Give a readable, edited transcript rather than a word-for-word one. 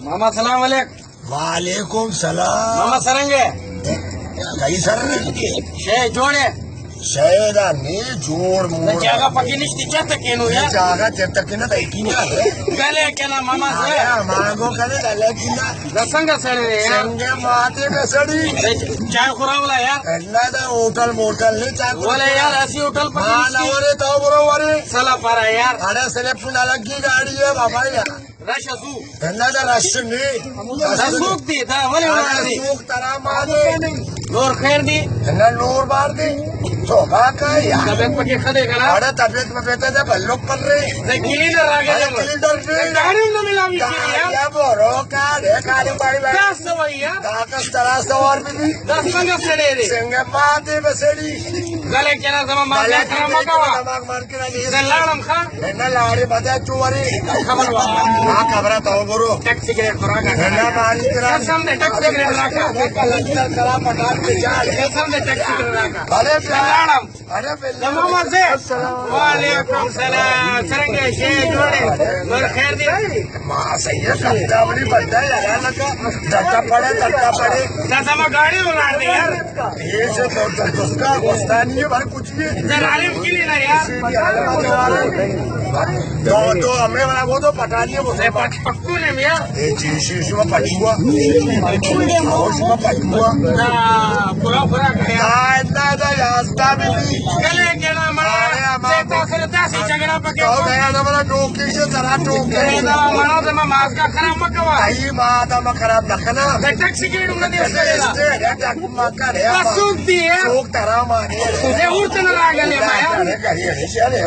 मामा सलाम वालेकुम। वालेकुम सलाम। मामा सरेंगे कई सर शे जोड़े शहरा ने जोड़ मोड़ जागा पकी निश्ती क्या तकेनु यार जागा तक ना तैकिना गले के ना मामा से मांगो करे गले की ना दसंगा सड़े रे यार संगे माते बेसड़ी चाय खुरावला यार अन्ना दा होटल मोटल ने चाय बोले यार ऐसी होटल पकी हां ना वरे तो बरोबर सला पारा यार अरे सेले पुना लगी गाड़ी है बाबा यार रशसू अन्ना दा राशन ने रसूक दी था बोले वाली सूख तरा मादे नूर खैर दी अन्ना नूर बार दी तो का यार तबीयत पकी खदे करा अरे तबीयत में बेटा जब लोग कर रहे क्लीनर आ गए गाड़ी में मिला भी यार या बोरो का रे काली बाड़ी में 10 सवैया दाकस तरा सवार भी 10 संगा सड़े रे संगे माते बेसड़ी गले के ना जमा मार के मकावा दिमाग मार के नहीं लाड़म खा एना लाड़ी बता चुवारी खबर वा हां खबर तो बोरो टैक्सी के खुराक एना मारी तेरा सामने टैक्सी के रखा कलंदर करा पटार के चाल सामने टैक्सी के रखा अरे लाड़म अरे मामा से वालेकुम सलाम सरेंगे शे जोड़े और खैर दी मां सही है कविता बड़ी बंदा लगा लगा दत्ता पड़े दादा में गाड़ी उलाड़ दे यार ये से तो उसका गोस्तानी है भर कुछ भी जरालिम के लिए ना यार तो हमें वाला वो तो पटानी है वो पक्कू ने मिया ये चीज में पटुआ उसमें पटुआ पूरा पूरा इतना दा रास्ता भी गले के ना मारा देखो फिर दासी झगड़ा पके तो गया ना वाला नौकरी से जरा टोके ना मारा तो मैं मास का खराब मकवा आई माता में खराब रखना टैक्सी के उन्हें दे ये टक मक्का रे सूख दी है लोग तरह मारे ये उड़ते ना लागले माया अरे करिए चले